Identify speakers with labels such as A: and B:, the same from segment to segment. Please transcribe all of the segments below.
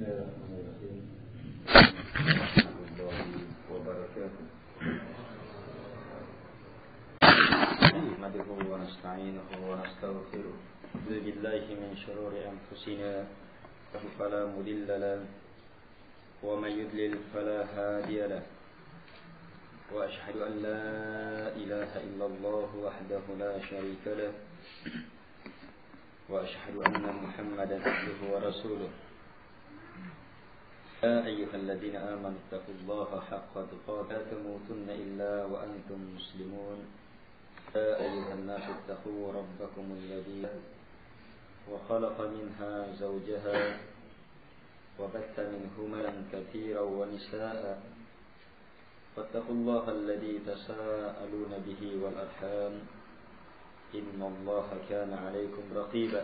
A: Bismillahirrahmanirrahim. Warahmatullahi wabarakatuh. Nahmaduhu wa nasta'inuhu wa nastaghfiruh. A'udzu billahi min shururi anfusina fala mudilla lahu wa may yudlil fala hadiya lahu. Wa ashhadu an la ilaha illallah wahdahu la syarika lahu. وأشهد أن محمدا عبده ورسوله يا أيها الذين آمنوا اتقوا الله حق تقاته لا تموتن إلا وأنتم مسلمون يا أيها الناس اتقوا ربكم الذي وخلق منها زوجها وبث منهما كثيرا ونساء فاتقوا الله الذي تساءلون به والأرحام إن الله كان عليكم رقيبا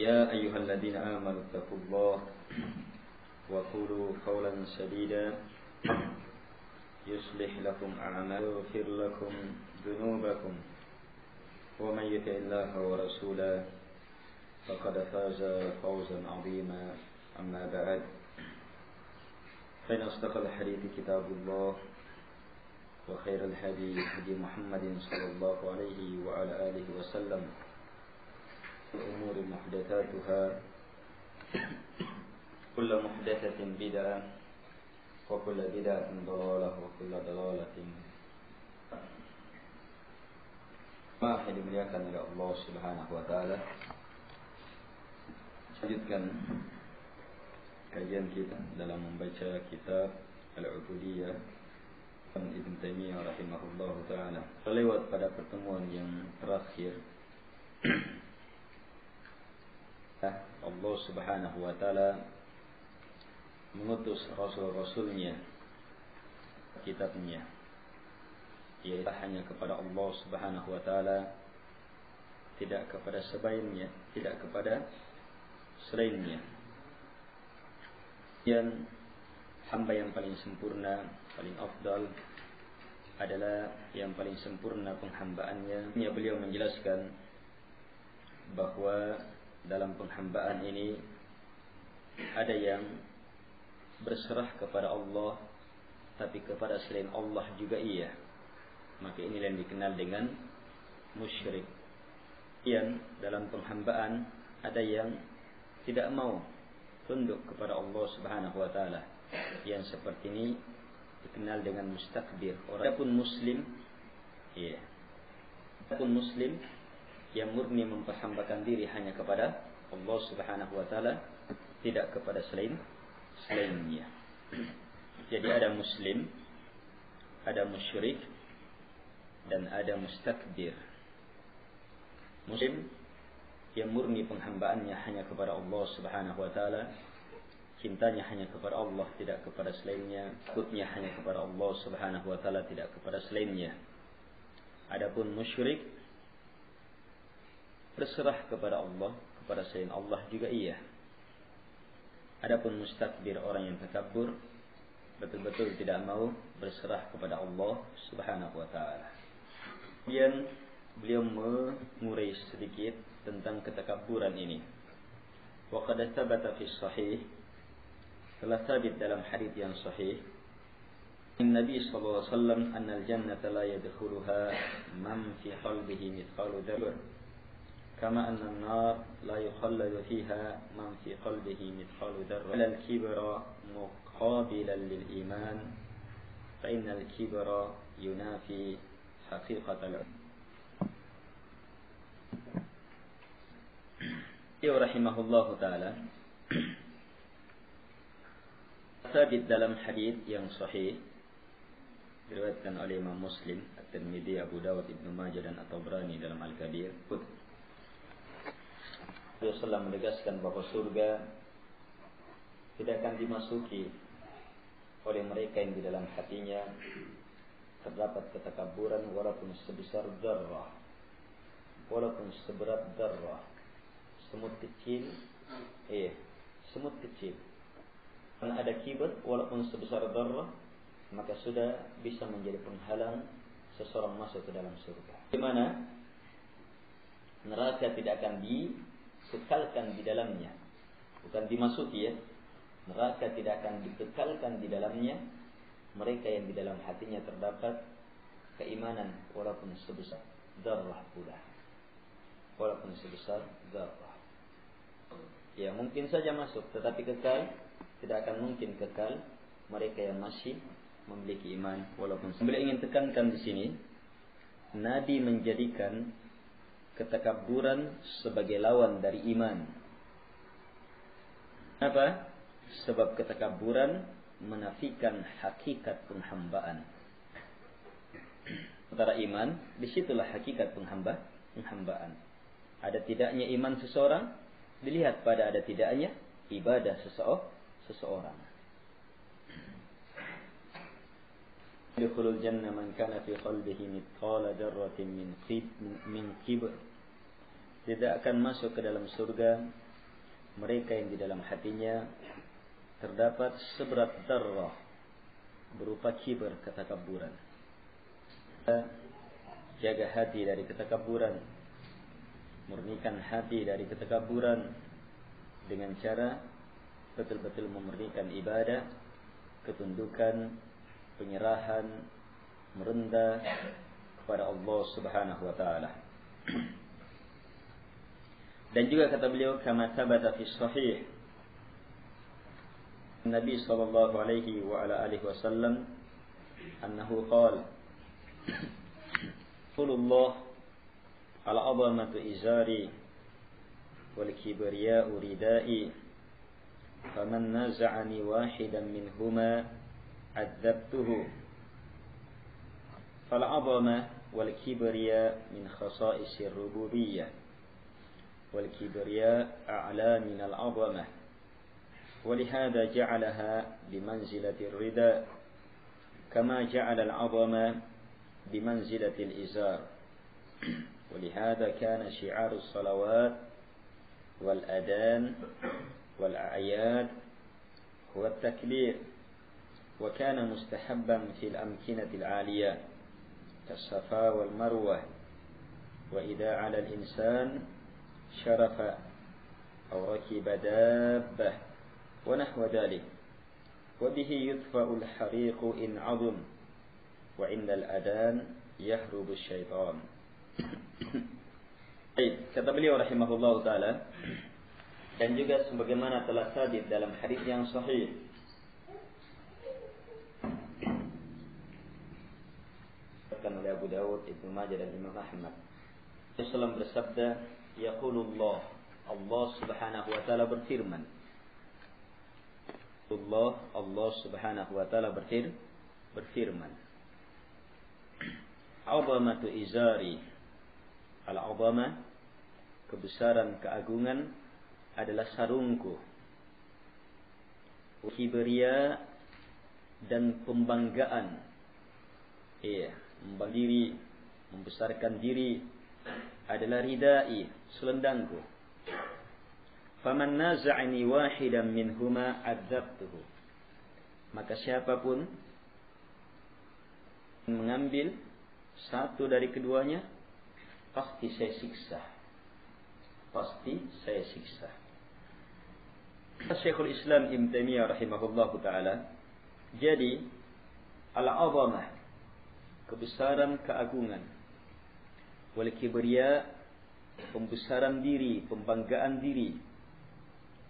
A: يا أيها الذين آمنوا اتقوا الله وقولوا قولا سديدا يصلح لكم أعمالكم ويغفر لكم ذنوبكم ومن يطع الله ورسوله فقد فاز فوزا عظيما أما بعد فإن أصدق الحديث كتاب الله وخير الهدي هدي محمد صلى الله عليه وعلى آله وسلم الأمور محدثاتها كل محدثة بدعة وكل بدعة ضلالة وكل ضلالة ما dimuliakan oleh Allah Subhanahu wa taala. Lanjutkan kajian kita dalam membaca kitab Al-Ubudiyah Ibn Taimiyah rahimahullah ta'ala. Lewat pada pertemuan yang terakhir, Allah Subhanahu wa ta'ala mengutus Rasul-Rasulnya, kitabnya, yaitu hanya kepada Allah Subhanahu wa ta'ala, tidak kepada selainnya, tidak kepada selainnya. Dan hamba yang paling sempurna, paling afdal adalah yang paling sempurna penghambaannya. Beliau menjelaskan bahawa dalam penghambaan ini ada yang berserah kepada Allah, tapi kepada selain Allah juga iya. Maka inilah yang dikenal dengan musyrik. Yang dalam penghambaan ada yang tidak mau tunduk kepada Allah Subhanahu wa taala. Yang seperti ini dikenal dengan mustakbir. Orang pun muslim, pun muslim yang murni memperhambakan diri hanya kepada Allah Subhanahu wa taala, tidak kepada selainnya. Jadi ada muslim, ada musyrik, dan ada mustakbir. Muslim yang murni penghambaannya hanya kepada Allah Subhanahu wa taala, cintanya hanya kepada Allah, tidak kepada selainnya. Takutnya hanya kepada Allah Subhanahu wa taala, tidak kepada selainnya. Adapun musyrik berserah kepada Allah, kepada selain Allah juga iya. Adapun mustakbir, orang yang takabur, betul-betul tidak mau berserah kepada Allah Subhanahu wa taala. Kemudian beliau mengurai sedikit tentang ketakaburan ini. Wa qad thabata fi sahih, telah sabit dalam hadis yang sahih, Nabi sallallahu alaihi wasallam, annal jannata la yadkhuluha man fi qalbihi mithqalu dzarrah, kama anna an-nar la yukhalladu fiha man fi qalbihi mithqalu dzarrah. Al-kibra muqabilan lil iman, fa innal kibra yunafi haqiqatal. Ya rahimahullahu taala, sabit dalam hadis yang sahih diriwayatkan oleh Imam Muslim, At-Tirmidzi, Abu Dawud, Ibnu Majah dan At-Tabrani dalam Al-Kabir. Rasulullah menegaskan bahawa surga tidak akan dimasuki oleh mereka yang di dalam hatinya terdapat ketakaburan walaupun sebesar dzarrah, walaupun seberat dzarrah, semut kecil, semut kecil. Kalau ada kibir walaupun sebesar dzarrah, maka sudah bisa menjadi penghalang seseorang masuk ke dalam surga. Di mana neraka tidak akan dikekalkan di dalamnya, bukan dimasuki ya. Neraka tidak akan dikekalkan di dalamnya mereka yang di dalam hatinya terdapat keimanan walaupun sebesar dzarrah pula. Walaupun sebesar dzarrah. Ya, mungkin saja masuk tetapi kekal, tidak akan mungkin kekal mereka yang masih memiliki iman walaupun. Beliau ingin tekankan di sini, Nabi menjadikan ketakabburan sebagai lawan dari iman. Apa? Sebab ketakabburan menafikan hakikat penghambaan. Antara iman, disitulah hakikat penghambaan. Ada tidaknya iman seseorang dilihat pada ada tidaknya ibadah seseorang. Yadkhulul jannah man kana fi qalbihi mithqala dzarratin min kibr. Tidak akan masuk ke dalam surga mereka yang di dalam hatinya terdapat seberat dzarrah berupa kibr, ketakabburan. Jaga hati dari ketakabburan, murnikan hati dari ketakabburan dengan cara betul-betul memurnikan ibadah, ketundukan, penyerahan, merendah kepada Allah Subhanahu wa taala. Dan juga kata beliau, kama thabata fi sahih, Nabi sallallahu alaihi wa ala alihi wasallam annahu qala Qulullah al-'azamatu izari wal kibriya'u ridai faman naza'ani wahidan minhuma 'adzabtuhu fal 'azama wal kibriya min khasa'isir rububiyyah wal kibriya a'la min al-'azamah ولهذا جعلها بمنزلة الرداء كما جعل العظمة بمنزلة الإزار ولهذا كان شعار الصلوات والأذان والأعياد هو التكبير وكان مستحبا في الأمكنة العالية كالصفا والمروة وإذا على الإنسان شرف أو ركب دابة ونحو ذلك وبه يطفأ الحريق إن عظم وعند الأذان يهرب الشيطان. Baik, kata beliau rahimahullah ta'ala, dan juga sebagaimana telah sabit dalam hadis yang sahih dikatakan oleh Abu Dawud, Ibnu Majah dan Imam Ahmad. Rasulullah bersabda, yaqulullah, Allah Subhanahu wa taala berfirman. Allah Subhanahu wa taala berfirman. Azamatu izari. Al-azamah, kebesaran, keagungan adalah sarungku. Kibriya, dan pembanggaan. Membanggakan diri, membesarkan diri adalah ridai, selendangku. Faman naza'ani wahidan minhuma adzabtuhu. Maka siapapun mengambil satu dari keduanya, pasti saya siksa. Pasti saya siksa. Syekhul Islam Ibnu Taimiyah rahimahullahu taala. Jadi al-'azamah, kebesaran, keagungan, wal kibriya, pembesaran diri, pembanggaan diri.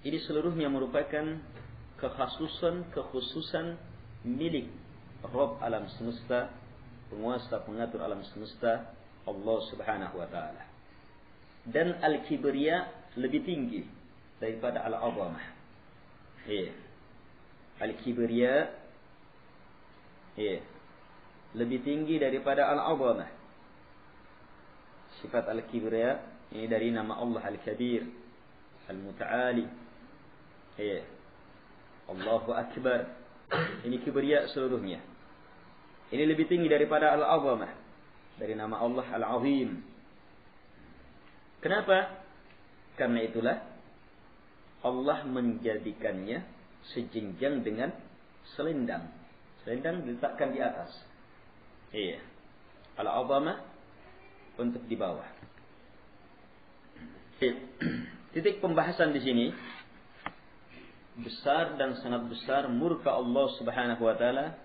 A: Ini seluruhnya merupakan kekhususan milik Rabb alam semesta, penguasa pengatur alam semesta, Allah Subhanahu wa taala. Dan al-kibriya lebih tinggi daripada al-'azamah. Al-kibriya lebih tinggi daripada al-'azamah. Sifat al-kibriya ini dari nama Allah Al-Kabir, Al-Muta'ali. Allahu Akbar. Ini kibriya seluruhnya. Ini lebih tinggi daripada al-'azamah, dari nama Allah Al-Azim. Kenapa? Karena itulah Allah menjadikannya sejenjang dengan selendang. Selendang diletakkan di atas. Al-'azamah untuk di bawah. Titik pembahasan di sini, besar dan sangat besar murka Allah Subhanahu wa taala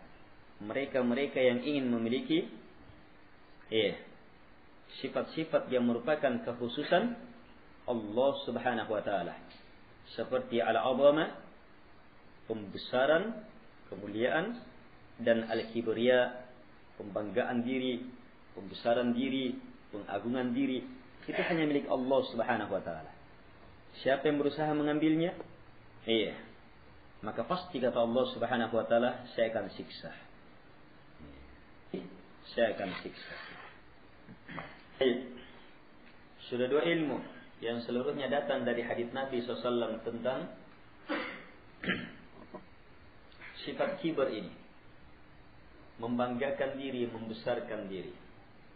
A: mereka-mereka yang ingin memiliki sifat-sifat yang merupakan kekhususan Allah Subhanahu wa taala, seperti al-'azamah, pembesaran, kemuliaan, dan al-kibriya, pembanggaan diri, pembesaran diri, pengagungan diri. Itu hanya milik Allah Subhanahu wa taala. Siapa yang berusaha mengambilnya, maka pasti kata Allah Subhanahu wa taala, saya akan siksa. Saya akan siksa. Sudah dua ilmu yang seluruhnya datang dari hadits Nabi SAW tentang sifat kibar ini, membanggakan diri, membesarkan diri.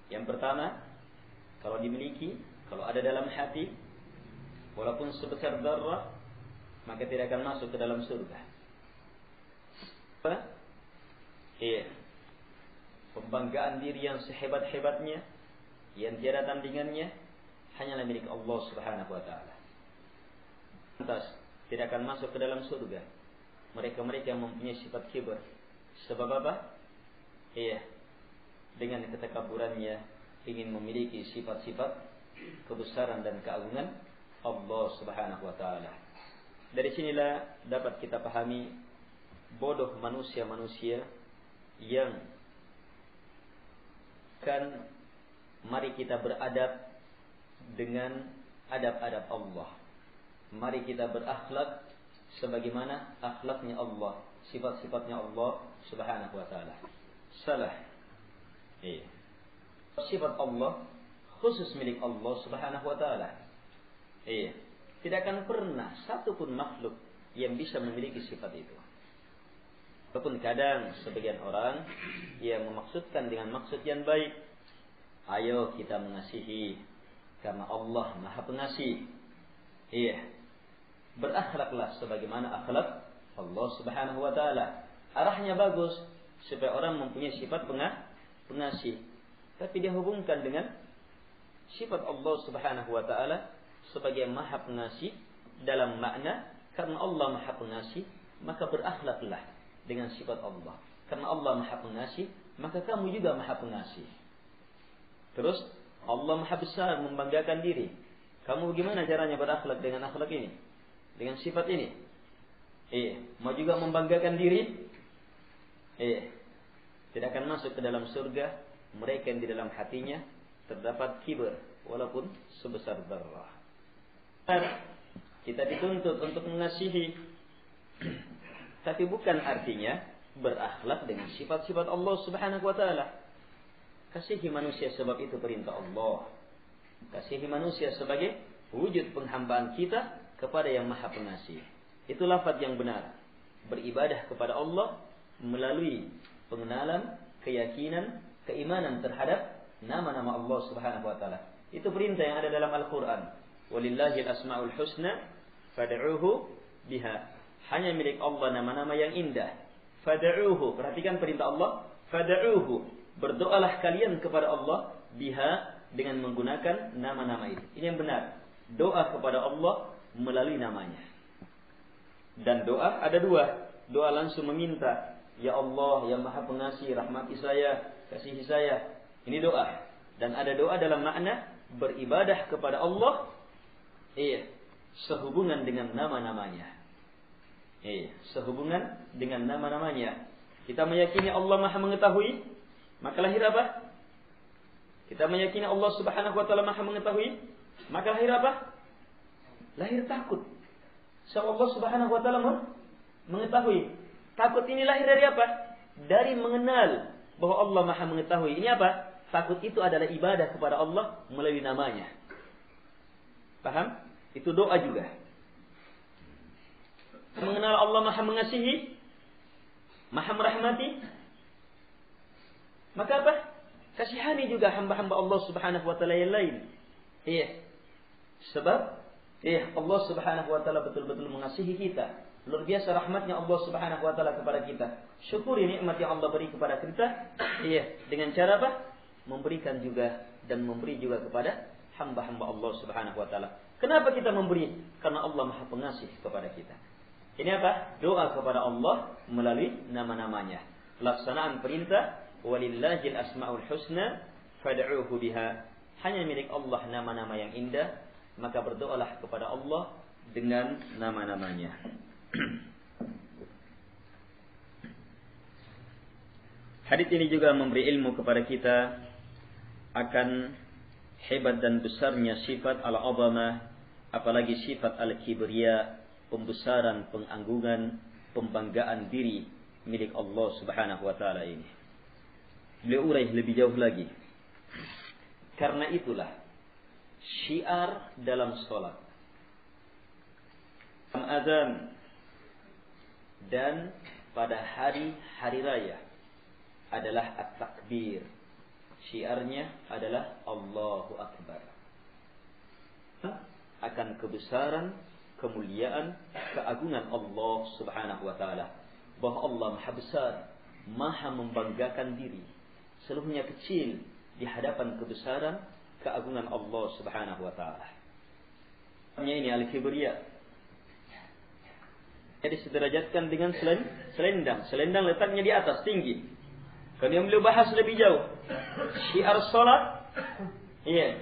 A: Yang pertama, kalau dimiliki, kalau ada dalam hati, walaupun sebesar darah, maka tidak akan masuk ke dalam surga. Pembanggaan diri yang sehebat-hebatnya, yang tiada tandingannya, hanyalah milik Allah Subhanahu wa taala. Lantas tidak akan masuk ke dalam surga mereka-mereka yang mempunyai sifat kibar. Sebab apa? Dengan ketakaburannya ingin memiliki sifat-sifat kebesaran dan keagungan Allah Subhanahu wa taala. Dari sinilah dapat kita pahami bodoh manusia-manusia yang mari kita beradab dengan adab-adab Allah. Mari kita berakhlak sebagaimana akhlaknya Allah, sifat-sifatnya Allah Subhanahu wa taala. Salah. Sifat Allah khusus milik Allah Subhanahu wa taala. Tidak akan pernah satu pun makhluk yang bisa memiliki sifat itu. Walaupun kadang sebagian orang yang memaksudkan dengan maksud yang baik, ayo kita mengasihi karena Allah Maha Pengasih. Berakhlaklah sebagaimana akhlak Allah Subhanahu wa taala. Arahnya bagus supaya orang mempunyai sifat pengasih. Tapi dia hubungkan dengan sifat Allah Subhanahu wa taala sebagai Maha Pengasih dalam makna karena Allah Maha Pengasih, maka berakhlaklah dengan sifat Allah. Karena Allah Maha Pengasih, maka kamu juga Maha Pengasih. Terus Allah Maha Besar, membanggakan diri. Kamu bagaimana caranya berakhlak dengan akhlak ini? Dengan sifat ini? Mau juga membanggakan diri? Tidak akan masuk ke dalam surga mereka yang di dalam hatinya terdapat kibar walaupun sebesar darah. Kita dituntut untuk mengasihi, tapi bukan artinya berakhlak dengan sifat-sifat Allah Subhanahu wa taala. Kasihi manusia sebab itu perintah Allah. Kasihi manusia sebagai wujud penghambaan kita kepada yang Maha Pengasih. Itu lafaz yang benar. Beribadah kepada Allah melalui pengenalan, keyakinan, keimanan terhadap nama-nama Allah Subhanahu wa taala. Itu perintah yang ada dalam Al-Qur'an. Walillahil asmaul husna fad'uhu biha. Hanya milik Allah nama-nama yang indah. Fad'uhu. Perhatikan perintah Allah. Fad'uhu. Berdoalah kalian kepada Allah biha, dengan menggunakan nama-nama itu. Ini yang benar. Doa kepada Allah melalui namanya. Dan doa ada dua. Doa langsung meminta, ya Allah yang Maha Pengasih, rahmati saya, kasihi saya. Ini doa. Dan ada doa dalam makna beribadah kepada Allah sehubungan dengan nama-namanya. Sehubungan dengan nama-namanya. Kita meyakini Allah Maha mengetahui, maka lahir apa? Kita meyakini Allah Subhanahu wa taala Maha mengetahui, maka lahir apa? Lahir takut. Sebab Allah Subhanahu wa taala mengetahui. Takut ini lahir dari apa? Dari mengenal bahwa Allah Maha mengetahui. Ini apa? Takut itu adalah ibadah kepada Allah melalui namanya. Paham? Itu doa juga. Mengenal Allah Maha mengasihi, Maha merahmati, maka apa? Kasihani juga hamba-hamba Allah Subhanahu wa taala yang lain. Sebab Allah Subhanahu wa taala betul-betul mengasihi kita. Luar biasa rahmatnya Allah Subhanahu wa taala kepada kita. Syukuri nikmat yang Allah beri kepada kita. Dengan cara apa? Memberikan juga dan memberi juga kepada hamba-hamba Allah Subhanahu wa taala. Kenapa kita memberi? Karena Allah Maha Pengasih kepada kita. Ini apa? Doa kepada Allah melalui nama-namanya. Pelaksanaan perintah, walillahil asmaul husna fad'uuhu biha. Hanya milik Allah nama-nama yang indah, maka berdoalah kepada Allah dengan nama-namanya. Hadits ini juga memberi ilmu kepada kita akan hebat dan besarnya sifat al-'azamah, apalagi sifat al-kibriya, pembesaran, pengagungan, pembanggaan diri milik Allah Subhanahu wa taala ini. Beliau urai lebih jauh lagi. Karena itulah syiar dalam salat, azan, dan pada hari-hari raya adalah at-takbir. Syiarnya adalah Allahu Akbar. Akan kebesaran, kemuliaan, keagungan Allah Subhanahu wa taala. Bahwa Allah Maha besar, Maha membanggakan diri. Seluruhnya kecil di hadapan kebesaran, keagungan Allah Subhanahu wa taala. Ini al-kibriya. Jadi sederajatkan dengan selendang. Selendang letaknya di atas tinggi. Kalau yang beliau bahas lebih jauh, syiar salat, iya,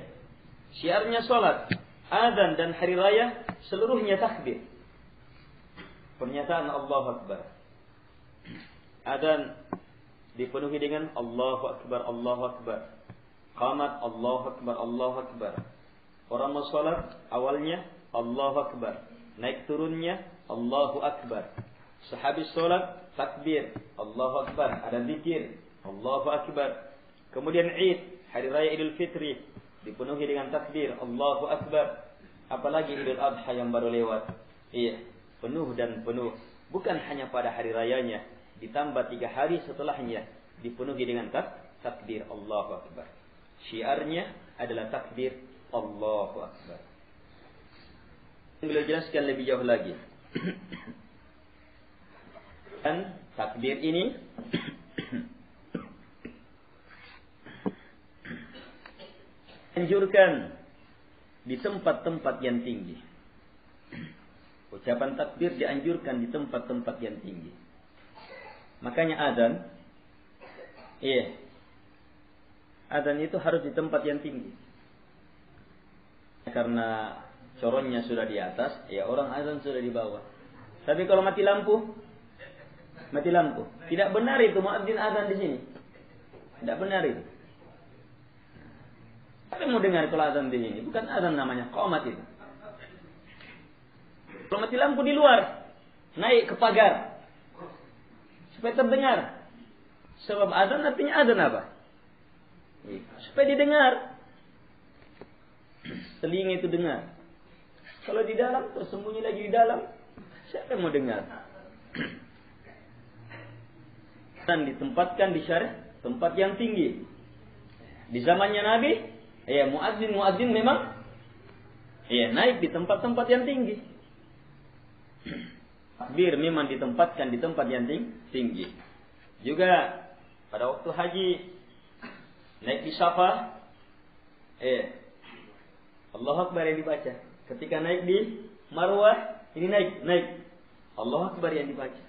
A: syiarnya salat, adzan dan hari raya seluruhnya takbir. Pernyataan Allahu Akbar. Adzan dipenuhi dengan Allahu Akbar, Allahu Akbar. Qamat Allahu Akbar, Allahu Akbar. Orang mau salat awalnya Allahu Akbar, naik turunnya Allahu Akbar. Sehabis salat takbir, Allahu Akbar, ada zikir, Allahu Akbar. Kemudian Id, hari raya Idul Fitri, dipenuhi dengan takbir, Allahu Akbar. Apalagi Idul Adha yang baru lewat. Iya, penuh dan penuh. Bukan hanya pada hari rayanya, ditambah 3 hari setelahnya dipenuhi dengan takbir Allahu Akbar. Syiarnya adalah takbir Allahu Akbar. Beliau jelaskan lebih jauh lagi. Dan takbir ini anjurkan di tempat-tempat yang tinggi. Ucapan takbir dianjurkan di tempat-tempat yang tinggi. Makanya adzan, iya, adzan itu harus di tempat yang tinggi. Karena coronnya sudah di atas, ya orang adzan sudah di bawah. Tapi kalau mati lampu, tidak benar itu muadzin adzan di sini. Tidak benar itu. Apa yang mau dengar kalau adzan di sini? Bukan adzan namanya, qomat itu. Kalau mati lampu di luar, naik ke pagar supaya terdengar. Sebab adzan artinya adzan apa? Supaya didengar. Telinga itu dengar. Kalau di dalam, tersembunyi lagi di dalam, siapa yang mau dengar? Dan ditempatkan di syariah tempat yang tinggi. Di zamannya Nabi, ya muadzin memang naik di tempat-tempat yang tinggi. Takbir memang ditempatkan di tempat yang tinggi. Juga pada waktu haji naik di Safa, Allahu Akbar yang dibaca. Ketika naik di Marwah, ini naik. Allahu Akbar yang dibaca.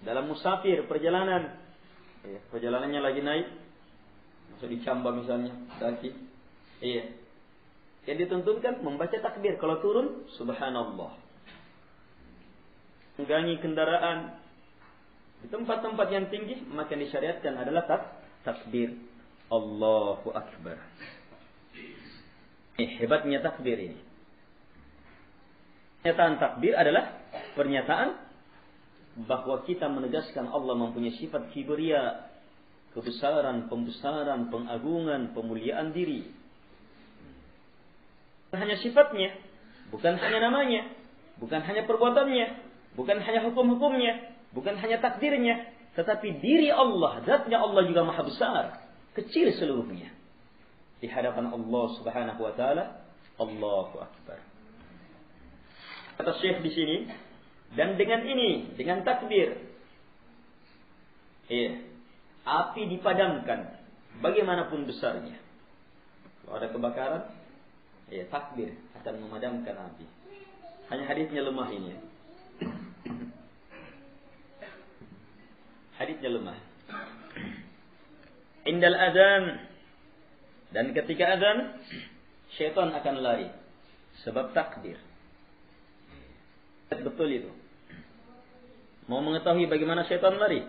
A: Dalam musafir perjalanan, perjalanannya lagi naik, masuk di Camba misalnya, kaki, yang dituntunkan membaca takbir. Kalau turun, subhanallah. Menggangi kendaraan di tempat-tempat yang tinggi, maka yang disyariatkan adalah takbir Allahu Akbar. Hebatnya takbir ini. Pernyataan takbir adalah pernyataan bahwa kita menegaskan Allah mempunyai sifat kibriya, kebesaran, pembesaran, pengagungan, pemuliaan diri. Bukan hanya sifatnya, bukan hanya namanya, bukan hanya perbuatannya, bukan hanya hukum-hukumnya, bukan hanya takdirnya, tetapi diri Allah, zatnya Allah juga maha besar, kecil seluruhnya. Di hadapan Allah Subhanahu wa taala, Allahu Akbar. Kata Syekh di sini, dan dengan ini, dengan takbir, api dipadamkan bagaimanapun besarnya. Kalau ada kebakaran, takbir akan memadamkan api. Hanya hadisnya lemah ini. Haditsnya lemah. Indal adzan, dan ketika adzan syaitan akan lari sebab takbir. Betul itu. Mau mengetahui bagaimana syaitan lari?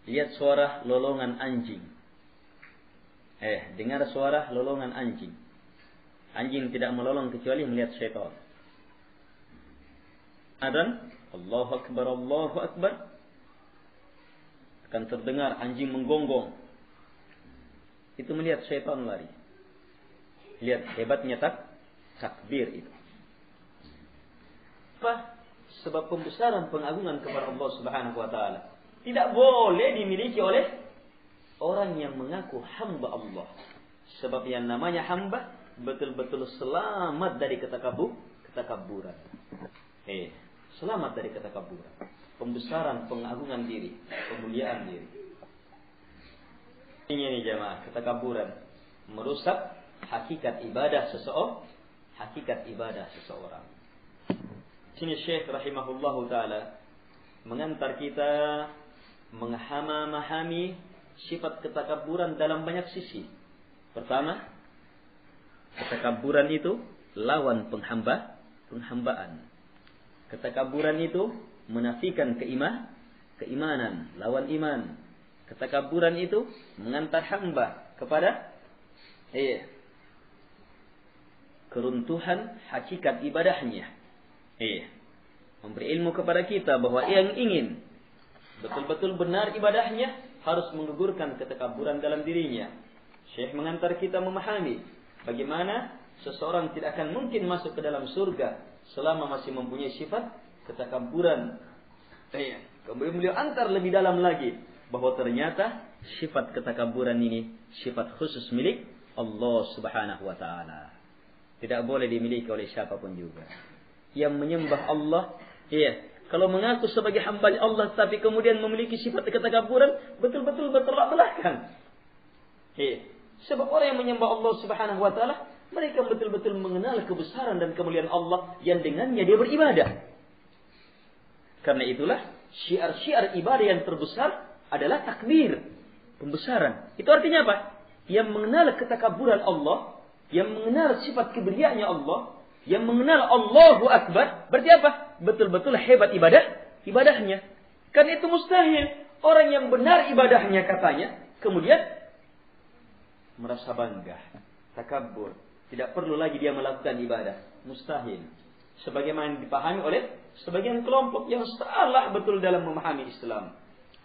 A: Lihat suara lolongan anjing. Dengar suara lolongan anjing. Anjing tidak melolong kecuali melihat syaitan. Adzan, Allahu Akbar, Allahu Akbar. Akan terdengar anjing menggonggong. Itu melihat syaitan lari. Lihat hebatnya takbir itu. Apa? Sebab pembesaran pengagungan kepada Allah Subhanahu wa taala tidak boleh dimiliki oleh orang yang mengaku hamba Allah. Sebab yang namanya hamba betul-betul selamat dari ketakaburan. Selamat dari ketakaburan. Pembesaran, pengagungan diri, pemuliaan diri. Ini jemaah, ketakaburan merusak hakikat ibadah seseorang. Sini Syekh rahimahullahu taala mengantar kita memahami sifat ketakaburan dalam banyak sisi. Pertama, ketakaburan itu lawan penghambaan. Ketakaburan itu menafikan keimanan, lawan iman. Ketakaburan itu mengantar hamba kepada keruntuhan hakikat ibadahnya. Memberi ilmu kepada kita bahwa yang ingin betul-betul benar ibadahnya harus menggugurkan ketakaburan dalam dirinya. Syekh mengantar kita memahami bagaimana seseorang tidak akan mungkin masuk ke dalam surga selama masih mempunyai sifat ketakaburan. Kemudian beliau antar lebih dalam lagi bahwa ternyata sifat ketakaburan ini sifat khusus milik Allah Subhanahu wa taala. Tidak boleh dimiliki oleh siapapun juga. Yang menyembah Allah, kalau mengaku sebagai hamba Allah tapi kemudian memiliki sifat ketakaburan, betul-betul bertolak belakang. Sebab orang yang menyembah Allah Subhanahu wa taala, mereka betul-betul mengenal kebesaran dan kemuliaan Allah yang dengannya dia beribadah. Karena itulah syiar-syiar ibadah yang terbesar adalah takbir, pembesaran. Itu artinya apa? Yang mengenal ketakaburan Allah, yang mengenal sifat kemuliaannya Allah, yang mengenal Allahu Akbar, berarti apa? Betul-betul hebat ibadahnya. Karena itu mustahil orang yang benar ibadahnya katanya, kemudian merasa bangga, takabur, tidak perlu lagi dia melakukan ibadah. Mustahil. Sebagaimana dipahami oleh sebagian kelompok yang salah betul dalam memahami Islam.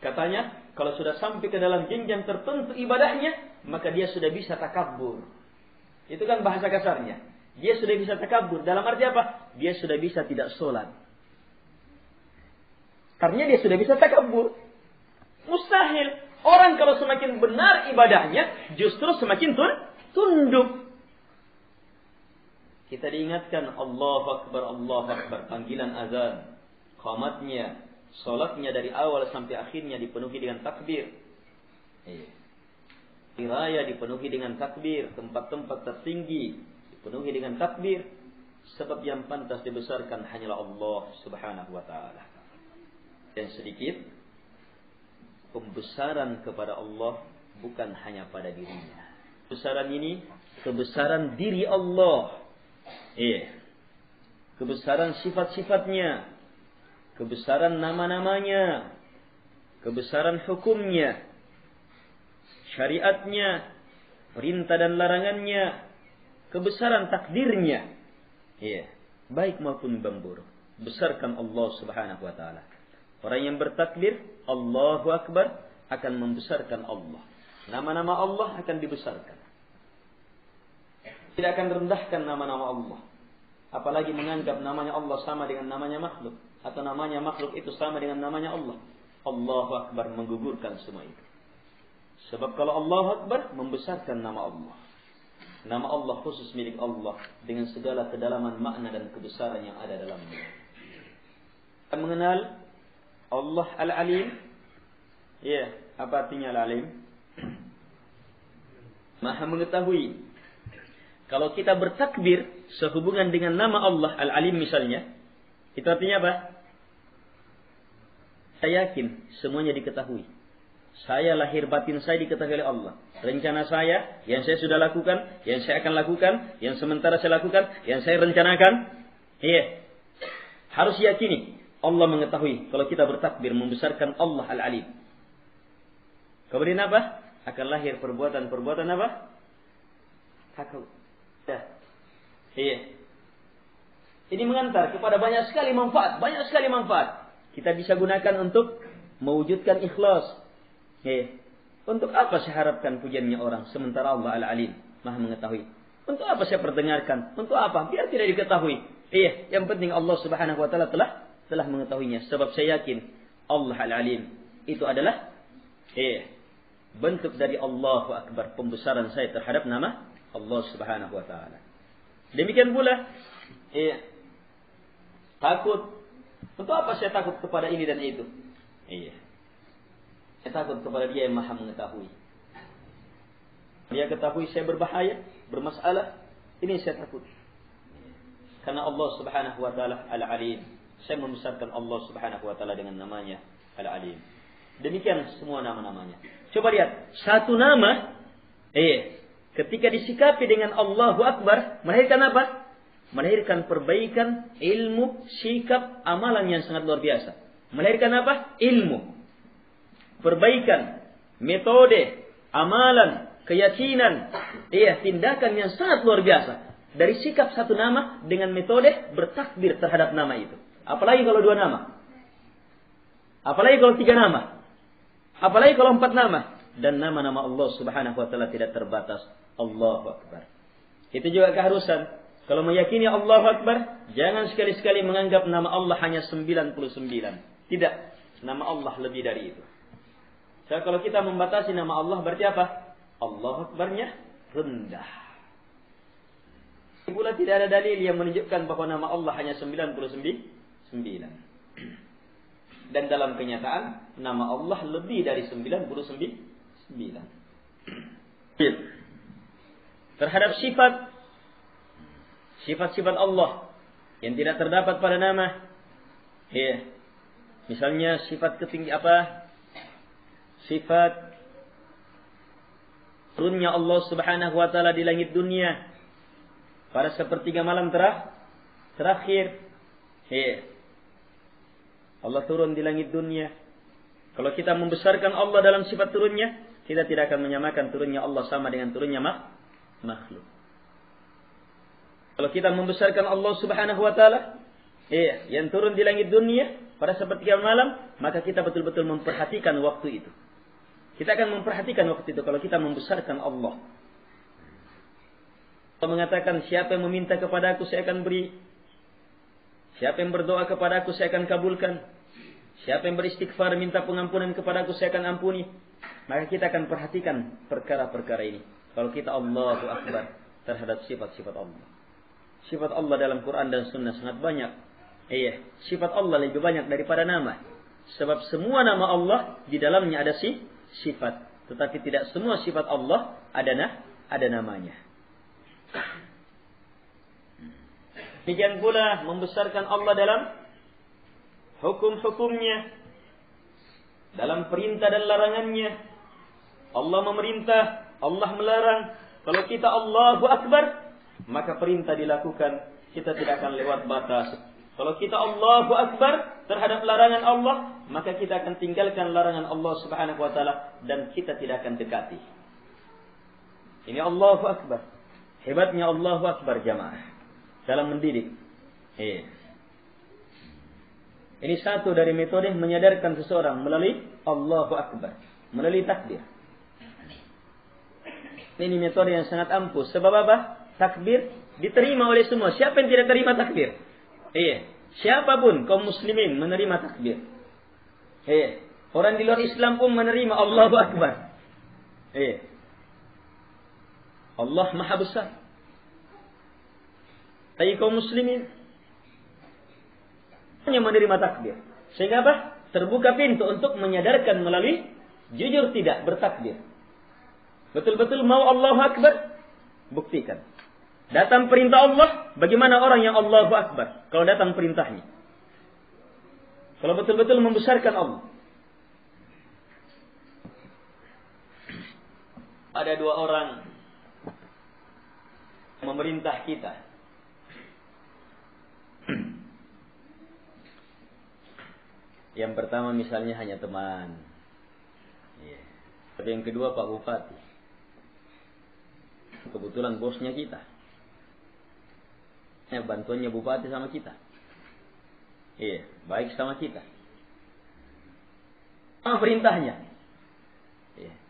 A: Katanya, kalau sudah sampai ke dalam jenjang tertentu ibadahnya, maka dia sudah bisa takabur. Itu kan bahasa kasarnya. Dia sudah bisa takabur. Dalam arti apa? Dia sudah bisa tidak sholat. Karena dia sudah bisa takabur. Mustahil. Orang kalau semakin benar ibadahnya, justru semakin tunduk. Kita diingatkan Allahu Akbar, Allahu Akbar. Panggilan azan. Qamatnya, sholatnya dari awal sampai akhirnya dipenuhi dengan takbir. Raya dipenuhi dengan takbir. Tempat-tempat tertinggi dipenuhi dengan takbir. Sebab yang pantas dibesarkan hanyalah Allah Subhanahu wa ta'ala. Dan sedikit pembesaran kepada Allah bukan hanya pada dirinya. Kebesaran ini kebesaran diri Allah. Kebesaran sifat-sifatnya, kebesaran nama-namanya, kebesaran hukumnya, syariatnya, perintah dan larangannya, kebesaran takdirnya. Baik maupun buruk. Besarkan Allah Subhanahu wa ta'ala. Orang yang bertakbir Allahu Akbar akan membesarkan Allah. Nama-nama Allah akan dibesarkan. Tidak akan rendahkan nama-nama Allah. Apalagi menganggap namanya Allah sama dengan namanya makhluk. Atau namanya makhluk itu sama dengan namanya Allah. Allahu Akbar menggugurkan semua itu. Sebab kalau Allahu Akbar membesarkan nama Allah. Nama Allah khusus milik Allah. Dengan segala kedalaman makna dan kebesaran yang ada dalamnya. Kita mengenal Allah Al-Alim. Apa artinya Al-Alim? Maha mengetahui. Kalau kita bertakbir sehubungan dengan nama Allah Al-Alim misalnya, itu artinya apa? Saya yakin semuanya diketahui. Saya lahir batin saya diketahui oleh Allah. Rencana saya, yang saya sudah lakukan, yang saya akan lakukan, yang sementara saya lakukan, yang saya rencanakan. Iya. Harus yakini Allah mengetahui kalau kita bertakbir membesarkan Allah Al-Alim. Kemudian apa? Akan lahir perbuatan-perbuatan apa? Takut. Ya. Iya. Ini mengantar kepada banyak sekali manfaat. Kita bisa gunakan untuk mewujudkan ikhlas. Untuk apa saya harapkan pujiannya orang sementara Allah Al-Alim, Maha mengetahui? Untuk apa saya perdengarkan? Untuk apa? Biar tidak diketahui. Yang penting Allah Subhanahu wa taala telah mengetahuinya. Sebab saya yakin Allah Al-Alim itu adalah bentuk dari Allahu Akbar, pembesaran saya terhadap nama Allah Subhanahu wa taala. Demikian pula takut. Untuk apa saya takut kepada ini dan itu? Saya takut kepada Dia yang Maha mengetahui. Dia ketahui saya berbahaya, bermasalah, ini saya takut. Karena Allah Subhanahu wa taala Al-Alim. Saya membesarkan Allah Subhanahu wa taala dengan namanya Al-Alim. Demikian semua nama-namanya. Coba lihat, satu nama ketika disikapi dengan Allahu Akbar, melahirkan apa? Melahirkan perbaikan, ilmu, sikap, amalan yang sangat luar biasa. Melahirkan apa? Ilmu, perbaikan, metode, amalan, keyakinan, tindakan yang sangat luar biasa. Dari sikap satu nama dengan metode bertakbir terhadap nama itu. Apalagi kalau 2 nama. Apalagi kalau 3 nama. Apalagi kalau 4 nama. Dan nama-nama Allah Subhanahu wa taala tidak terbatas. Allahu Akbar. Itu juga keharusan. Kalau meyakini Allahu Akbar, jangan sekali-sekali menganggap nama Allah hanya 99. Tidak. Nama Allah lebih dari itu. So, kalau kita membatasi nama Allah berarti apa? Allahu Akbarnya rendah. Pula tidak ada dalil yang menunjukkan bahwa nama Allah hanya 99. Dan dalam kenyataan nama Allah lebih dari 99. Terhadap sifat-sifat Allah yang tidak terdapat pada nama. Misalnya sifat sifat turunnya Allah Subhanahu wa taala di langit dunia pada sepertiga malam terakhir. Allah turun di langit dunia. Kalau kita membesarkan Allah dalam sifat turunnya, kita tidak akan menyamakan turunnya Allah sama dengan turunnya makhluk. Kalau kita membesarkan Allah Subhanahu wa taala, yang turun di langit dunia pada sepertiga malam, maka kita betul-betul memperhatikan waktu itu. Kita akan memperhatikan waktu itu kalau kita membesarkan Allah. Allah mengatakan, siapa yang meminta kepada aku saya akan beri. Siapa yang berdoa kepada aku saya akan kabulkan. Siapa yang beristighfar minta pengampunan kepada aku saya akan ampuni. Maka kita akan perhatikan perkara-perkara ini. Kalau kita Allahu Akbar terhadap sifat-sifat Allah. Sifat Allah dalam Quran dan Sunnah sangat banyak. Sifat Allah lebih banyak daripada nama. Sebab semua nama Allah di dalamnya ada sifat. Tetapi tidak semua sifat Allah ada namanya. Demikian pula membesarkan Allah dalam hukum-hukumnya, dalam perintah dan larangannya. Allah memerintah, Allah melarang. Kalau kita Allahu Akbar, maka perintah dilakukan, kita tidak akan lewat batas. Kalau kita Allahu Akbar terhadap larangan Allah, maka kita akan tinggalkan larangan Allah Subhanahu wa taala dan kita tidak akan dekati. Ini Allahu Akbar. Hebatnya Allahu Akbar jamaah dalam mendidik. Ini satu dari metode menyadarkan seseorang melalui Allahu Akbar, melalui takbir. Ini metode yang sangat ampuh. Sebab apa? Takbir diterima oleh semua. Siapa yang tidak terima takbir? Siapapun kaum muslimin menerima takbir. Orang di luar Islam pun menerima Allahu Akbar. Allah Maha Besar. Tapi kaum muslimin hanya menerima takbir. Sehingga apa? Terbuka pintu untuk menyadarkan melalui jujur tidak bertakbir. Betul-betul mau Allahu Akbar, buktikan. Datang perintah Allah, bagaimana orang yang Allahu Akbar kalau datang perintahnya? Kalau betul-betul membesarkan Allah. Ada dua orang memerintah kita. Yang pertama misalnya hanya teman. Tapi yang kedua Pak Bupati. Kebetulan bosnya kita. Bantuannya Bupati sama kita. Baik sama kita. Sama perintahnya.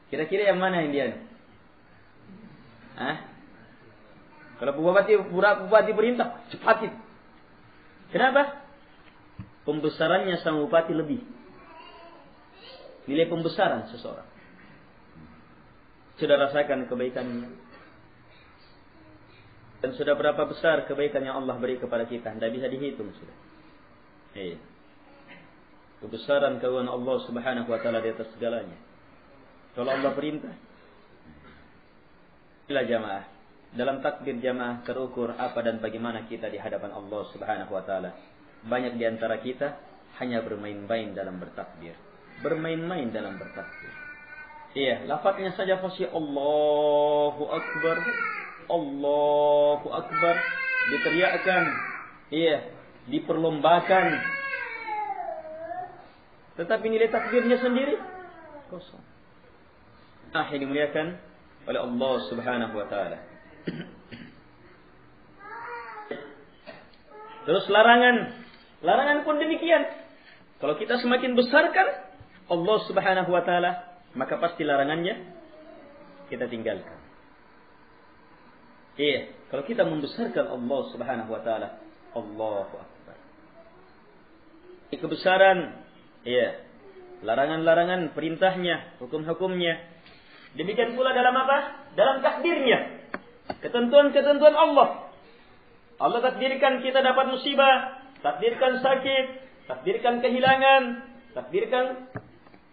A: Kira-kira yang mana yang dia? Kalau Bupati perintah, cepat itu. Kenapa? Pembesarannya sama Bupati lebih. Nilai pembesaran seseorang. Sudah rasakan kebaikannya. Dan sudah berapa besar kebaikan yang Allah beri kepada kita. Tidak bisa dihitung sudah. Kebesaran kawan Allah subhanahu wa ta'ala di atas segalanya. Kalau Allah perintah. Inilah jamaah. Dalam takbir jamaah terukur apa dan bagaimana kita di hadapan Allah subhanahu wa ta'ala. Banyak di antara kita hanya bermain-main dalam bertakbir. Bermain-main dalam bertakbir. Lafadznya saja fasih Allahu Akbar. Allahu Akbar. Diteriakkan. Diperlombakan. Tetapi nilai takbirnya sendiri kosong. Yang dimuliakan oleh Allah subhanahu wa ta'ala. Terus larangan. Larangan pun demikian. Kalau kita semakin besarkan Allah subhanahu wa ta'ala, maka pasti larangannya kita tinggalkan. Kalau kita membesarkan Allah subhanahu wa ta'ala, Allahu Akbar. Kebesaran, larangan-larangan, perintahnya, hukum-hukumnya. Demikian pula dalam apa? Dalam takdirnya. Ketentuan-ketentuan Allah. Allah takdirkan kita dapat musibah, takdirkan sakit, takdirkan kehilangan, takdirkan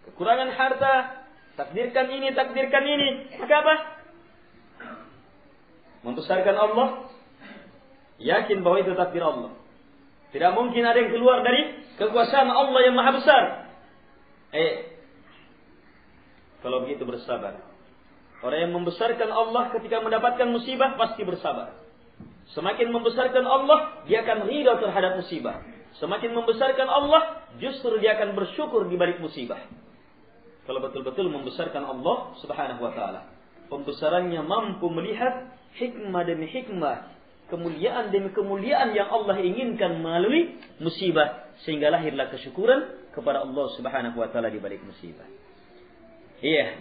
A: kekurangan harta, takdirkan ini, takdirkan ini. Maka apa? Membesarkan Allah, yakin bahwa itu takdir Allah. Tidak mungkin ada yang keluar dari kekuasaan Allah yang maha besar. Kalau begitu bersabar. Orang yang membesarkan Allah ketika mendapatkan musibah pasti bersabar. Semakin membesarkan Allah, dia akan ridha terhadap musibah. Semakin membesarkan Allah, justru dia akan bersyukur di balik musibah. Kalau betul-betul membesarkan Allah subhanahu wa ta'ala. Pembesarannya mampu melihat hikmah demi hikmah, kemuliaan demi kemuliaan yang Allah inginkan melalui musibah. Sehingga lahirlah kesyukuran kepada Allah subhanahu wa ta'ala di balik musibah.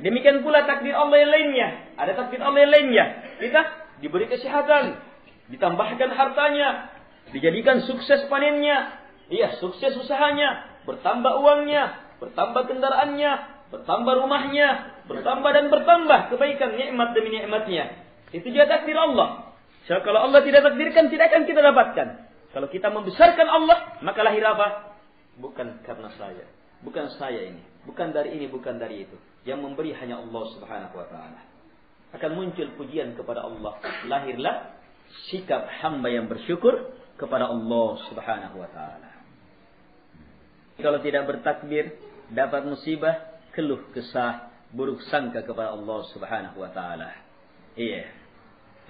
A: Demikian pula takdir Allah yang lainnya. Ada takdir Allah yang lainnya. Kita diberi kesehatan, ditambahkan hartanya, dijadikan sukses panennya, sukses usahanya, bertambah uangnya, bertambah kendaraannya, bertambah rumahnya, bertambah dan bertambah kebaikan, nikmat demi nikmatnya. Itu juga takdir Allah. So, kalau Allah tidak takdirkan, tidak akan kita dapatkan. Kalau kita membesarkan Allah, maka lahir apa? Bukan karena saya, bukan saya ini, bukan dari ini, bukan dari itu. Yang memberi hanya Allah subhanahu wa ta'ala. Akan muncul pujian kepada Allah. Lahirlah sikap hamba yang bersyukur kepada Allah subhanahu wa ta'ala. Kalau tidak bertakbir, dapat musibah, keluh kesah, buruk sangka kepada Allah subhanahu wa ta'ala.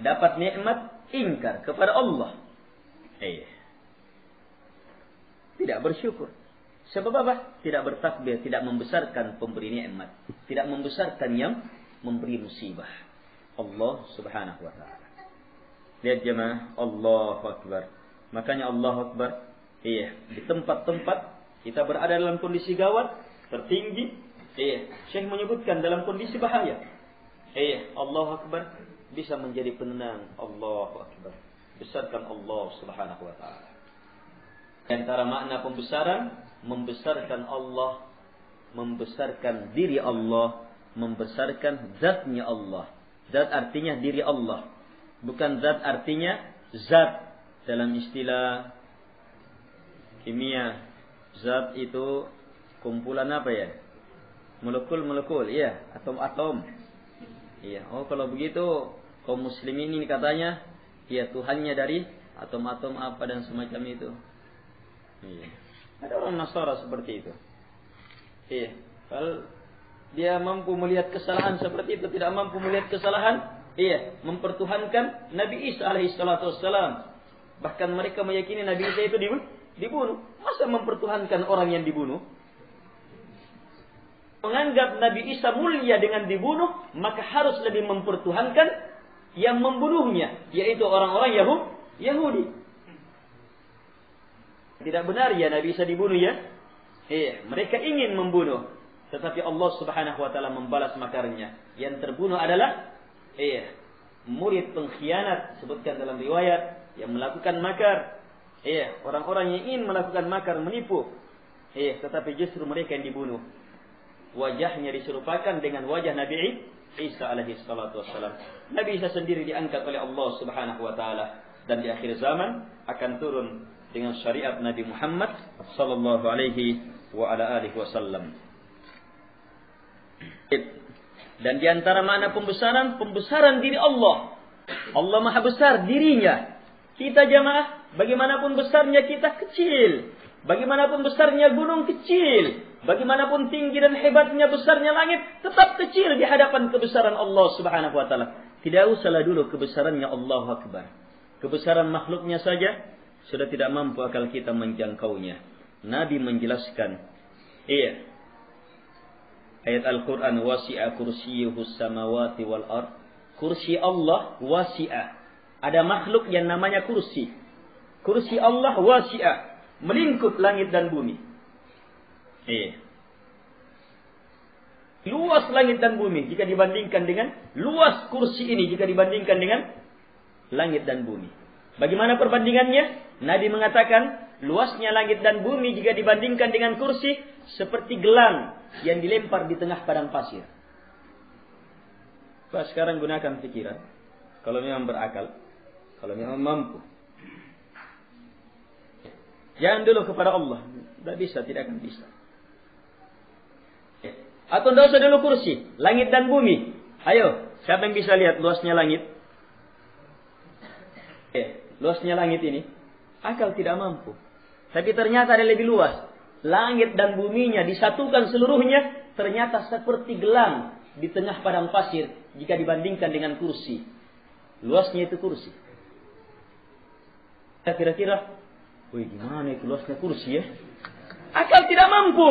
A: Dapat nikmat, ingkar kepada Allah. Tidak bersyukur. Sebab apa? Tidak bertakbir, tidak membesarkan pemberi nikmat, tidak membesarkan yang memberi musibah. Allah subhanahu wa ta'ala. Lihat jemaah, Allahu Akbar. Makanya Allahu Akbar. Di tempat-tempat kita berada dalam kondisi gawat, tertinggi. Syekh menyebutkan dalam kondisi bahaya. Allahu Akbar bisa menjadi penenang. Allahu Akbar. Besarkan Allah subhanahu wa ta'ala. Antara makna pembesaran, membesarkan Allah, membesarkan diri Allah, membesarkan zatnya Allah. Zat artinya diri Allah. Bukan zat artinya zat dalam istilah kimia. Zat itu kumpulan apa ya? Molekul-molekul, atom-atom. Kalau begitu kaum muslimin ini katanya Tuhannya dari atom-atom apa dan semacam itu. Ada orang Nasara seperti itu. Iya. Kalau dia mampu melihat kesalahan seperti itu, tidak mampu melihat kesalahan, iya, mempertuhankan Nabi Isa alaihi salatu wassalam. Bahkan mereka meyakini Nabi Isa itu dibunuh. Masa mempertuhankan orang yang dibunuh? Menganggap Nabi Isa mulia dengan dibunuh, maka harus lebih mempertuhankan yang membunuhnya, yaitu orang-orang Yahudi. Tidak benar ya Nabi Isa dibunuh ya? Mereka ingin membunuh, tetapi Allah Subhanahu wa taala membalas makarnya. Yang terbunuh adalah murid pengkhianat, sebutkan dalam riwayat, yang melakukan makar. Orang-orang yang ingin melakukan makar, menipu. Tetapi justru mereka yang dibunuh. Wajahnya diserupakan dengan wajah Nabi Isa alaihi salatu wassalam. Nabi Isa sendiri diangkat oleh Allah Subhanahu wa taala, dan di akhir zaman akan turun dengan syariat Nabi Muhammad sallallahu alaihi wa ala alihi wasallam. Dan di antara makna pembesaran diri Allah. Allah Maha besar dirinya. Kita jamaah, bagaimanapun besarnya kita kecil, bagaimanapun besarnya gunung kecil, bagaimanapun tinggi dan hebatnya besarnya langit, tetap kecil di hadapan kebesaran Allah Subhanahu wa taala. Tidak usahlah dulu kebesarannya Allahu Akbar. Kebesaran makhluknya saja sudah tidak mampu akal kita menjangkaunya. Nabi menjelaskan, ayat Al-Quran, wasi'a kursiyuhus samawati wal ard. Kursi Allah wasi'a. Ada makhluk yang namanya kursi. Kursi Allah wasi'a, melingkup langit dan bumi. Luas langit dan bumi jika dibandingkan dengan luas kursi ini jika dibandingkan dengan langit dan bumi. Bagaimana perbandingannya? Nabi mengatakan, luasnya langit dan bumi jika dibandingkan dengan kursi seperti gelang yang dilempar di tengah padang pasir. Pak, sekarang gunakan pikiran. Kalau memang berakal, kalau memang mampu. Jangan dulu kepada Allah. Tidak bisa, tidak akan bisa. Atau tidak usah dulu kursi, langit dan bumi. Ayo, siapa yang bisa lihat luasnya langit? Luasnya langit ini, akal tidak mampu. Tapi ternyata ada lebih luas. Langit dan buminya disatukan seluruhnya, ternyata seperti gelang di tengah padang pasir jika dibandingkan dengan kursi. Luasnya itu kursi. Kira-kira, wih, gimana itu luasnya kursi ya? Akal tidak mampu.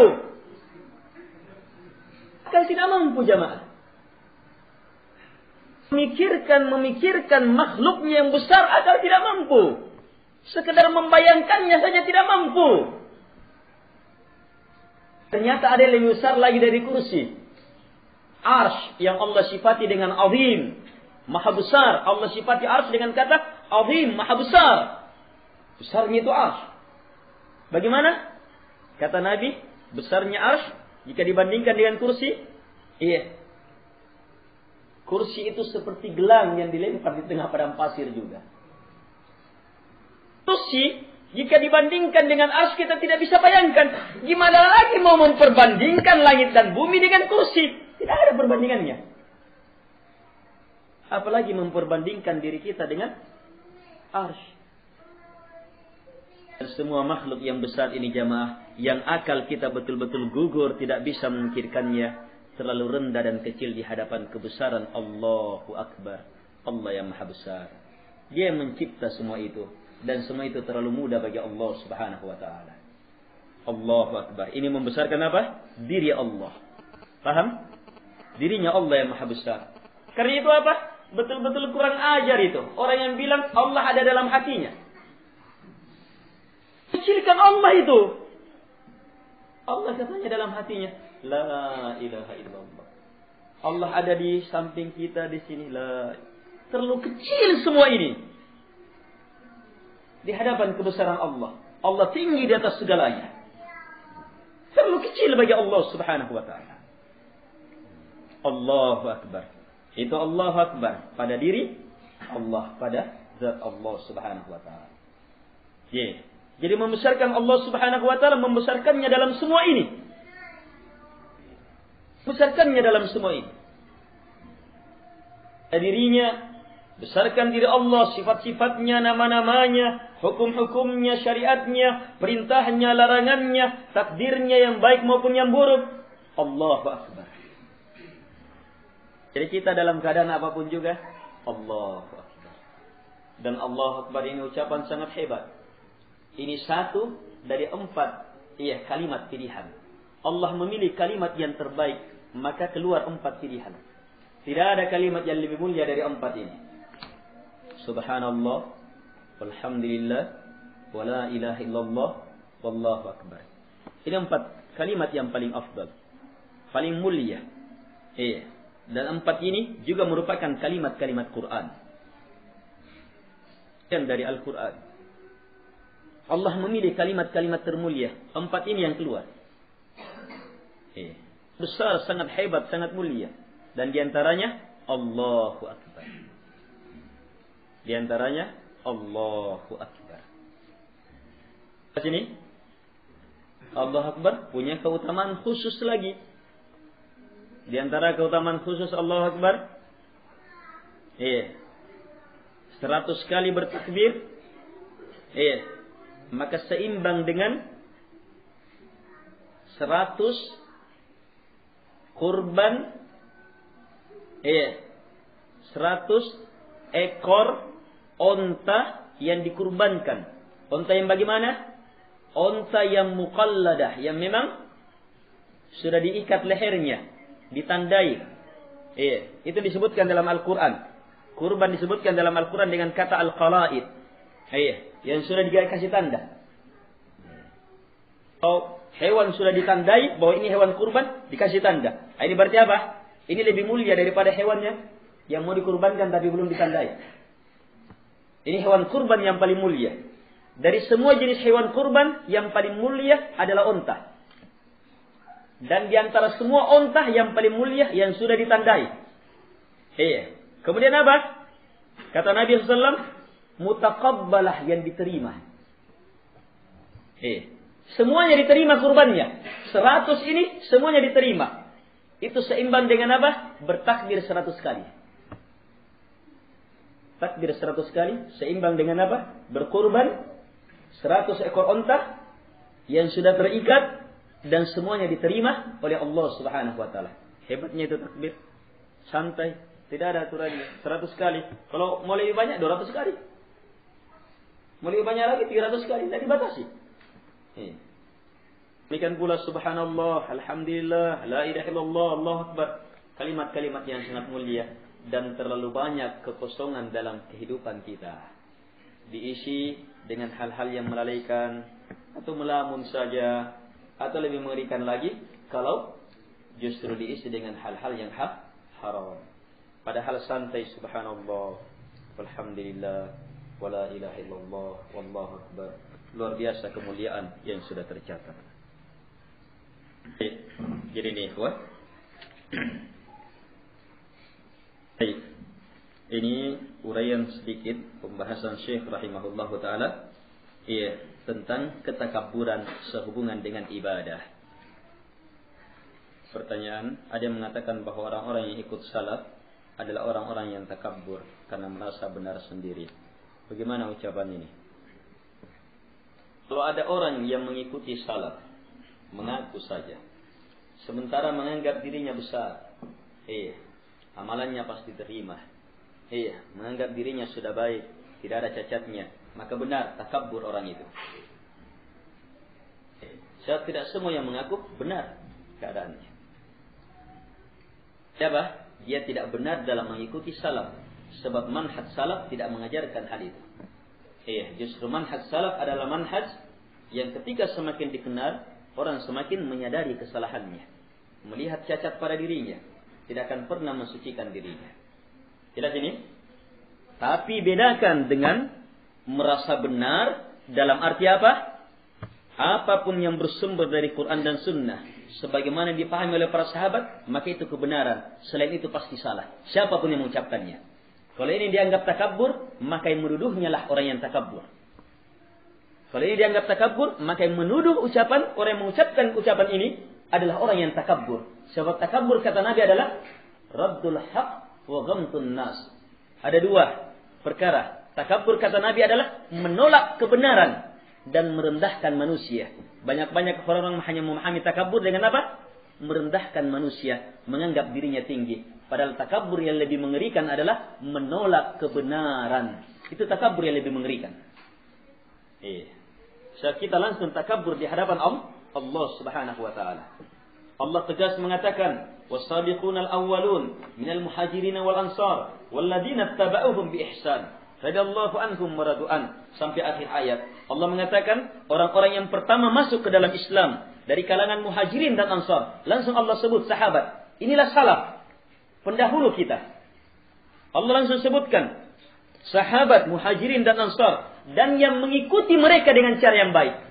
A: Akal tidak mampu jamaah. Memikirkan makhluknya yang besar, akal tidak mampu. Sekedar membayangkannya saja tidak mampu. Ternyata ada yang lebih besar lagi dari kursi. Arsy yang Allah sifati dengan azim, maha besar. Allah sifati arsy dengan kata azim, maha besar. Besarnya itu arsy. Bagaimana? Kata Nabi, besarnya arsy jika dibandingkan dengan kursi, kursi itu seperti gelang yang dilempar di tengah padang pasir juga. Kursi, jika dibandingkan dengan arsy kita tidak bisa bayangkan. Gimana lagi mau memperbandingkan langit dan bumi dengan kursi? Tidak ada perbandingannya. Apalagi memperbandingkan diri kita dengan arsy. Dan semua makhluk yang besar ini jamaah, yang akal kita betul-betul gugur, tidak bisa memikirkannya, terlalu rendah dan kecil di hadapan kebesaran Allahu Akbar. Allah yang maha besar. Dia yang mencipta semua itu. Dan semua itu terlalu mudah bagi Allah Subhanahu wa ta'ala. Allahu Akbar. Ini membesarkan apa? Diri Allah. Paham? Dirinya Allah yang maha besar. Karena itu apa? Betul-betul kurang ajar itu. Orang yang bilang Allah ada dalam hatinya. Kecilkan Allah itu. Allah katanya dalam hatinya, la ilaha illallah. Allah ada di samping kita di sini. Terlalu kecil semua ini di hadapan kebesaran Allah. Allah tinggi di atas segalanya. Terlalu kecil bagi Allah Subhanahu wa ta'ala. Allahu Akbar. Itu Allahu Akbar pada diri Allah, pada zat Allah Subhanahu wa ta'ala. Jadi membesarkan Allah Subhanahu wa ta'ala, membesarkannya dalam semua ini. Membesarkannya dalam semua ini. Dirinya Besarkan diri Allah, sifat-sifatnya, nama-namanya, hukum-hukumnya, syariatnya, perintahnya, larangannya, takdirnya yang baik maupun yang buruk. Allahu Akbar. Jadi kita dalam keadaan apapun juga, Allahu Akbar. Dan Allahu Akbar ini ucapan sangat hebat. Ini satu dari 4 kalimat pilihan. Allah memilih kalimat yang terbaik, maka keluar 4 pilihan. Tidak ada kalimat yang lebih mulia dari 4 ini. Subhanallah, walhamdulillah, wala ilaha illallah, wallahu akbar. Ini 4 kalimat yang paling afdal, paling mulia. Dan 4 ini juga merupakan kalimat-kalimat Quran. Yang dari Al-Quran. Allah memilih kalimat-kalimat termulia. 4 ini yang keluar. Besar, sangat hebat, sangat mulia. Dan diantaranya Allahu Akbar. Diantaranya Allahu Akbar. Di sini Allahu Akbar punya keutamaan khusus lagi. Di antara keutamaan khusus Allahu Akbar, 100 kali bertakbir, maka seimbang dengan 100 kurban, 100 ekor onta yang dikurbankan. Onta yang bagaimana? Onta yang muqalladah, yang memang sudah diikat lehernya, ditandai. Itu disebutkan dalam Al-Quran. Kurban disebutkan dalam Al-Quran dengan kata al-qala'id. Yang sudah dikasih tanda. Kalau hewan sudah ditandai bahwa ini hewan kurban, dikasih tanda. Ini berarti apa? Ini lebih mulia daripada hewannya yang mau dikurbankan tapi belum ditandai. Ini hewan kurban yang paling mulia. Dari semua jenis hewan kurban, yang paling mulia adalah onta. Dan di antara semua onta yang paling mulia yang sudah ditandai. Kemudian apa? Kata Nabi SAW, mutaqabbalah, yang diterima. Semuanya diterima kurbannya. 100 ini semuanya diterima. Itu seimbang dengan apa? Bertakbir 100 kali. Takbir 100 kali seimbang dengan apa? Berkurban 100 ekor onta yang sudah terikat dan semuanya diterima oleh Allah Subhanahu wa taala. Hebatnya itu takbir. Santai, tidak ada aturannya. 100 kali. Kalau mau lebih banyak 200 kali. Mau lebih banyak lagi 300 kali, tidak dibatasi. Demikian pula subhanallah, alhamdulillah, la ilaha illallah, Allahu akbar. Kalimat-kalimat yang sangat mulia. Dan terlalu banyak kekosongan dalam kehidupan kita. Diisi dengan hal-hal yang melalaikan, atau melamun saja, atau lebih mengerikan lagi kalau justru diisi dengan hal-hal yang haram. Padahal santai, subhanallah, walhamdulillah, wala ilaha illallah, wallahu akbar. Luar biasa kemuliaan yang sudah tercatat. Jadi ini ikhwah, ini uraian sedikit pembahasan Syekh rahimahullahu taala tentang ketakabburan sehubungan dengan ibadah. Pertanyaan, ada yang mengatakan bahwa orang-orang yang ikut salaf adalah orang-orang yang takabbur karena merasa benar sendiri. Bagaimana ucapan ini? Kalau ada orang yang mengikuti salaf, mengaku saja, sementara menganggap dirinya besar, amalannya pasti terima, menganggap dirinya sudah baik, tidak ada cacatnya, maka benar takabbur orang itu. Sebab tidak semua yang mengaku benar keadaannya. Siapa? Dia tidak benar dalam mengikuti salaf, sebab manhaj salaf tidak mengajarkan hal itu. Justru manhaj salaf adalah manhaj yang ketika semakin dikenal, orang semakin menyadari kesalahannya, melihat cacat pada dirinya, tidak akan pernah mensucikan dirinya. Jelas ini? Tapi bedakan dengan merasa benar dalam arti apa? Apapun yang bersumber dari Quran dan Sunnah, sebagaimana dipahami oleh para sahabat, maka itu kebenaran. Selain itu pasti salah, siapapun yang mengucapkannya. Kalau ini dianggap takabbur, maka yang menuduhnya lah orang yang takabbur. Kalau ini dianggap takabbur, maka yang menuduh ucapan, orang yang mengucapkan ucapan ini adalah orang yang takabbur. Sebab takabbur kata Nabi adalah raddul haq wa ghamtun nas. Ada dua. perkara. Takabur kata Nabi adalah menolak kebenaran dan merendahkan manusia. Banyak-banyak orang hanya memahami takabur dengan apa? Merendahkan manusia, menganggap dirinya tinggi. Padahal takabur yang lebih mengerikan adalah menolak kebenaran. Itu takabur yang lebih mengerikan. So, kita langsung takabur di hadapan Allah Subhanahu wa taala. Allah tegas mengatakan, "Was-sabiqunal awwalun minal muhajirin wal ansar walladzina ittaba'uuhum bi ihsan, radhiyallahu anhum wa radu'an." Sampai akhir ayat. Allah mengatakan, orang-orang yang pertama masuk ke dalam Islam dari kalangan muhajirin dan ansar. Langsung Allah sebut sahabat. Inilah salaf, pendahulu kita. Allah langsung sebutkan sahabat, muhajirin dan ansar, dan yang mengikuti mereka dengan cara yang baik.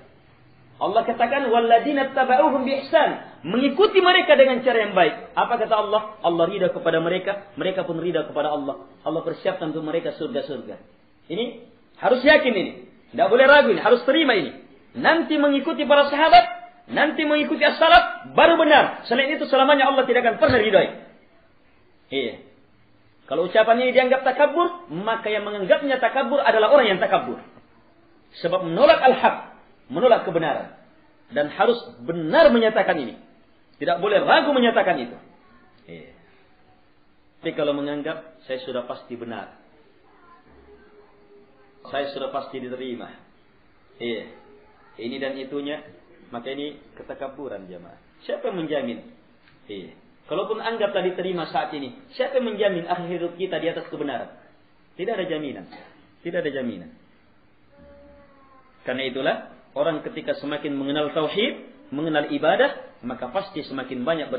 A: Allah katakan walladzina tabauhum bi ihsan, mengikuti mereka dengan cara yang baik. Apa kata Allah? Allah ridha kepada mereka, mereka pun ridha kepada Allah. Allah persiapkan untuk mereka surga-surga. Ini harus yakin ini. Tidak boleh ragu ini, harus terima ini. Nanti mengikuti para sahabat, nanti mengikuti as-salaf baru benar. Selain itu selamanya Allah tidak akan pernah ridai. Iya. Kalau ucapan ini dianggap takabur, maka yang menganggapnya takabur adalah orang yang takabur. Sebab menolak al-haq, menolak kebenaran. Dan harus benar menyatakan ini. Tidak boleh ragu menyatakan itu. Tapi kalau menganggap saya sudah pasti benar, saya sudah pasti diterima, ini dan itunya, maka ini ketakaburan jemaah. Siapa yang menjamin? Kalaupun anggap tadi terima saat ini, siapa yang menjamin akhir hidup kita di atas kebenaran? Tidak ada jaminan. Tidak ada jaminan. Karena itulah, orang ketika semakin mengenal tauhid, mengenal ibadah, maka pasti semakin banyak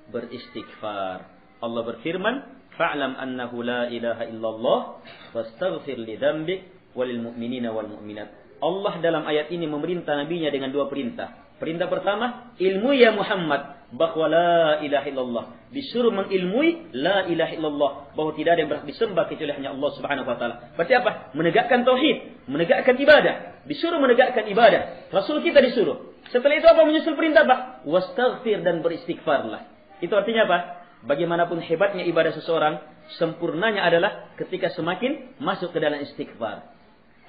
A: beristighfar. Allah berfirman, "Fa'lam annahu la ilaha illallah, wastaghfir li dzambik walil mu'minina wal mu'minat." Allah dalam ayat ini memerintah nabinya dengan dua perintah. Perintah pertama, ilmu ya Muhammad bahwa la ilaha illallah. Disuruh mengilmui la ilaha illallah, bahwa tidak ada yang berhak disembah kecuali hanya Allah Subhanahu wa taala. Berarti apa? Menegakkan tauhid, menegakkan ibadah. Disuruh menegakkan ibadah. Rasul kita disuruh. Setelah itu apa menyusul perintah apa? Wastaghfir, dan beristighfarlah. Itu artinya apa? Bagaimanapun hebatnya ibadah seseorang, sempurnanya adalah ketika semakin masuk ke dalam istighfar.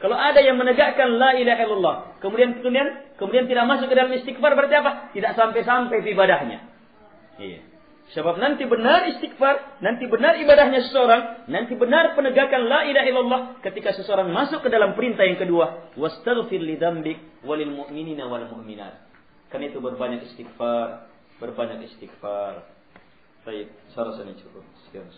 A: Kalau ada yang menegakkan la ilaha illallah, kemudian tidak masuk ke dalam istighfar, berarti apa? Tidak sampai-sampai ibadahnya. Sebab nanti benar istighfar, nanti benar ibadahnya seseorang, nanti benar penegakan la ilaha illallah ketika seseorang masuk ke dalam perintah yang kedua, wastaghfir li dzambik walil mu'minina wal mu'minat. Karena itu berbanyak istighfar, berbanyak istighfar. Baik, saya rasa ini cukup. Sekian.